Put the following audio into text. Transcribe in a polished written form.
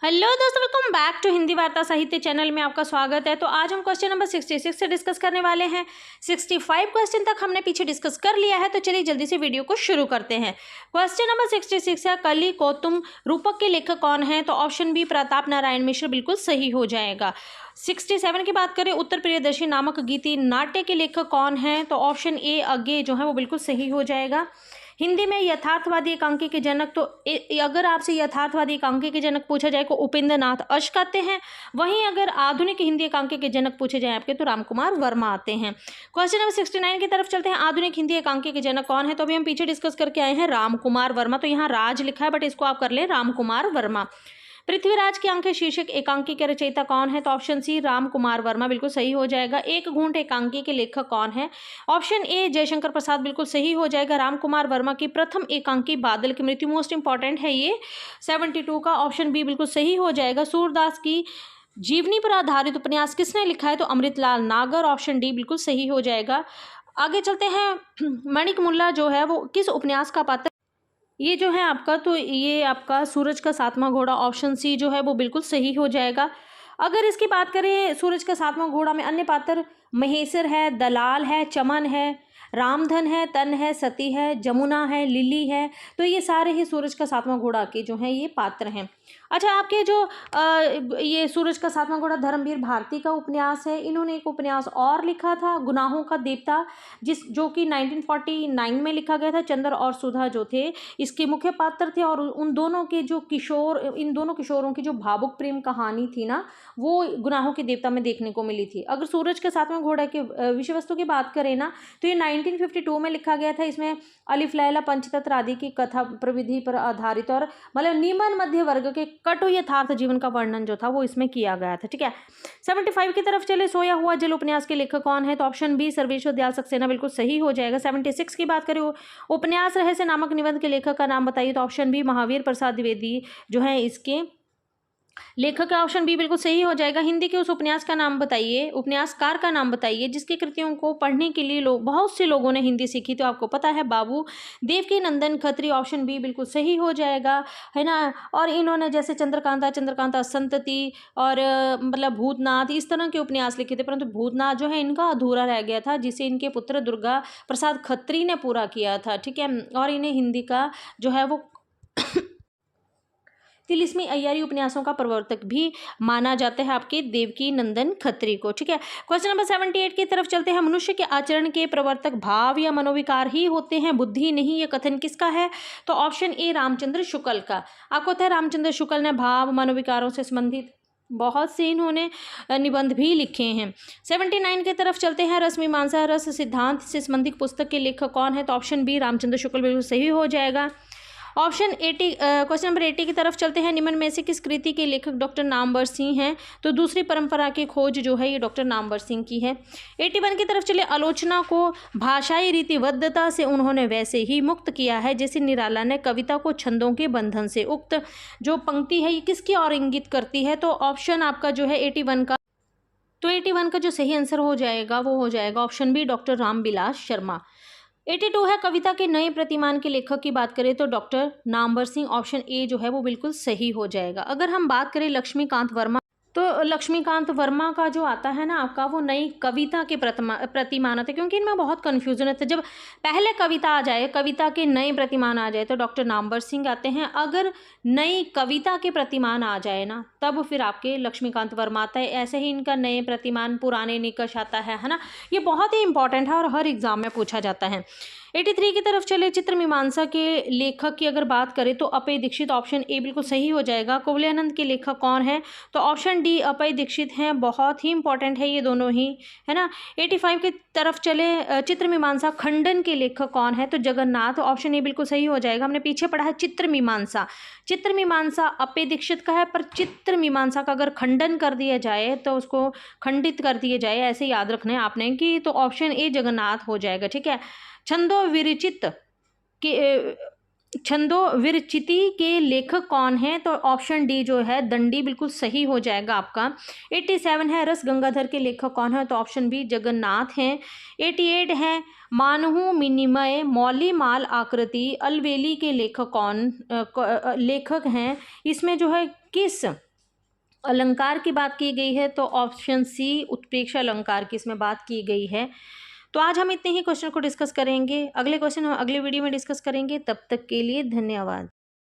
Hello दोस्तों, welcome back to Hindi वार्ता साहित्य चैनल में आपका स्वागत है। तो आज हम क्वेश्चन नंबर 66 से डिस्कस करने वाले हैं। 65 क्वेश्चन तक हमने पीछे डिस्कस कर लिया है, तो चलिए जल्दी से वीडियो को शुरू करते हैं। क्वेश्चन नंबर 66 है, कली कौतुम रूपक के लेखक कौन है? तो ऑप्शन बी प्रताप नारायण मिश्र बिल्कुल सही हो जाएगा। 67 की बात करें, उत्तर प्रियदर्शी नामक गीति नाट्य के लेखक कौन है? तो ऑप्शन ए अज्ञे जो है वो बिल्कुल सही हो जाएगा। हिंदी में यथार्थवादी एकांकी के जनक, तो अगर आपसे यथार्थवादी एकांकी के जनक पूछा जाए को उपेंद्र नाथ अश कहते हैं। वहीं अगर आधुनिक हिंदी एकांकी के जनक पूछे जाए आपके, तो रामकुमार वर्मा आते हैं। क्वेश्चन नंबर 69 की तरफ चलते हैं। आधुनिक हिंदी एकांकी के जनक कौन है? तो अभी हम पीछे डिस्कस करके आए हैं रामकुमार वर्मा। तो यहाँ राज लिखा है, बट इसको आप कर लें रामकुमार वर्मा। पृथ्वीराज की आंखें शीर्षक एकांकी के रचयिता कौन है? तो ऑप्शन सी रामकुमार वर्मा बिल्कुल सही हो जाएगा। एक घूंट एकांकी के लेखक कौन है? ऑप्शन ए जयशंकर प्रसाद बिल्कुल सही हो जाएगा। रामकुमार वर्मा की प्रथम एकांकी बादल की मृत्यु, मोस्ट इंपॉर्टेंट है ये 72 का, ऑप्शन बी बिल्कुल सही हो जाएगा। सूरदास की जीवनी पर आधारित उपन्यास किसने लिखा है? तो अमृतलाल नागर, ऑप्शन डी बिल्कुल सही हो जाएगा। आगे चलते हैं। मणिक मुल्ला जो है वो किस उपन्यास का पात्र? ये जो है आपका, तो ये आपका सूरज का सातवां घोड़ा, ऑप्शन सी जो है वो बिल्कुल सही हो जाएगा। अगर इसकी बात करें सूरज का सातवां घोड़ा में अन्य पात्र महेश्वर है, दलाल है, चमन है, रामधन है, तन है, सती है, जमुना है, लिली है, तो ये सारे ही सूरज का सातवां घोड़ा के जो हैं ये पात्र हैं। अच्छा, आपके जो ये सूरज का सातवां घोड़ा धर्मवीर भारती का उपन्यास है। इन्होंने एक उपन्यास और लिखा था, गुनाहों का देवता, जो कि 1949 में लिखा गया था। चंद्र और सुधा जो थे इसके मुख्य पात्र थे, और उन दोनों के जो इन दोनों किशोरों की जो भावुक प्रेम कहानी थी ना, वो गुनाहों के देवता में देखने को मिली थी। अगर सूरज के सातवां घोड़ा के विषय वस्तु की बात करें ना, तो ये 1952 में लिखा गया था। इसमें अलिफ लैला पंचतंत्र आदि की कथा प्रविधि पर आधारित और मतलब निम्न मध्य वर्ग के कटु यथार्थ जीवन का वर्णन जो था वो इसमें किया गया था। ठीक है, 75 की तरफ चले। सोया हुआ जल उपन्यास के लेखक कौन है? तो ऑप्शन बी सर्वेश्वर दयाल सक्सेना बिल्कुल सही हो जाएगा। 76 की बात करें, उपन्यास रहस्य नामक निबंध के लेखक का नाम बताइए। तो ऑप्शन बी महावीर प्रसाद द्विवेदी जो है इसके लेखक का, ऑप्शन बी बिल्कुल सही हो जाएगा। हिंदी के उस उपन्यास का नाम बताइए, उपन्यासकार का नाम बताइए जिसकी कृतियों को पढ़ने के लिए बहुत से लोगों ने हिंदी सीखी। तो आपको पता है बाबू देवकी नंदन खत्री, ऑप्शन बी बिल्कुल सही हो जाएगा, है ना। और इन्होंने जैसे चंद्रकांता संतति और मतलब भूतनाथ, इस तरह के उपन्यास लिखे थे, परंतु भूतनाथ जो है इनका अधूरा रह गया था, जिसे इनके पुत्र दुर्गा प्रसाद खत्री ने पूरा किया था। ठीक है, और इन्हें हिंदी का जो है वो तिलिस्मी अय्यारी उपन्यासों का प्रवर्तक भी माना जाता है आपके देवकी नंदन खत्री को। ठीक है, क्वेश्चन नंबर 78 की तरफ चलते हैं। मनुष्य के आचरण के प्रवर्तक भाव या मनोविकार ही होते हैं, बुद्धि नहीं। यह कथन किसका है? तो ऑप्शन ए रामचंद्र शुक्ल का। आपको पता है रामचंद्र शुक्ल ने भाव मनोविकारों से संबंधित बहुत से इन्होंने निबंध भी लिखे हैं। 79 की तरफ चलते हैं। रस मीमांसा रस सिद्धांत से संबंधित पुस्तक के लेखक कौन है? तो ऑप्शन बी रामचंद्र शुक्ल बिल्कुल सही हो जाएगा। ऑप्शन 80 क्वेश्चन नंबर 80 की तरफ चलते हैं। निम्न में से किस कृति के लेखक डॉक्टर नामवर सिंह हैं? तो दूसरी परंपरा की खोज जो है ये डॉक्टर नामवर सिंह की है। 81 की तरफ चले। आलोचना को भाषाई रीतिबद्धता से उन्होंने वैसे ही मुक्त किया है जैसे निराला ने कविता को छंदों के बंधन से। उक्त जो पंक्ति है ये किसकी ओर इंगित करती है? तो ऑप्शन आपका जो है 81 का, तो 81 का जो सही आंसर हो जाएगा वो हो जाएगा option B doctor Ramvilas Sharma. 82 है, कविता के नए प्रतिमान के लेखक की बात करें तो doctor Namvar Singh, option A जो है वो बिल्कुल सही हो जाएगा। अगर हम बात करें लक्ष्मीकांत वर्मा, तो लक्ष्मीकांत वर्मा का जो आता है ना आपका, वो नई कविता के प्रतिमान आता है, क्योंकि इनमें बहुत कन्फ्यूजन है। तो जब पहले कविता आ जाए, कविता के नए प्रतिमान आ जाए, तो डॉक्टर नामवर सिंह आते हैं। अगर नई कविता के प्रतिमान आ जाए ना, तब फिर आपके लक्ष्मीकांत वर्मा आता है। ऐसे ही इनका नए प्रतिमान पुराने निकष आता है ना। ये बहुत ही इंपॉर्टेंट है और हर एग्जाम में पूछा जाता है। 83 की तरफ चले। चित्र मीमांसा के लेखक की अगर बात करें तो अपय दीक्षित, ऑप्शन ए बिल्कुल सही हो जाएगा। कुवलयानंद के लेखक कौन है? तो ऑप्शन डी अपय दीक्षित हैं। बहुत ही इंपॉर्टेंट है ये दोनों ही, है ना। 85 की तरफ चले। चित्र मीमांसा खंडन के लेखक कौन है? तो जगन्नाथ, ऑप्शन ए बिल्कुल सही हो जाएगा। हमने पीछे पढ़ा है चित्र मीमांसा अपय दीक्षित का है, पर चित्र मीमांसा का अगर खंडन कर दिया जाए तो उसको खंडित कर दिया जाए, ऐसे याद रखना है आपने कि, तो ऑप्शन ए जगन्नाथ हो जाएगा। ठीक है, छंदो विरचिति के लेखक कौन है? तो ऑप्शन डी जो है दंडी बिल्कुल सही हो जाएगा आपका। 87 है, रस गंगाधर के लेखक कौन है? तो ऑप्शन बी जगन्नाथ हैं। 88 है, मानहु मिनिमय मौली माल आकृति अलवेली के लेखक लेखक हैं? इसमें जो है किस अलंकार की बात की गई है तो ऑप्शन सी उत्प्रेक्षा अलंकार की इसमें बात की गई है। तो आज हम इतने ही क्वेश्चन को डिस्कस करेंगे, अगले क्वेश्चन हम अगले वीडियो में डिस्कस करेंगे। तब तक के लिए धन्यवाद।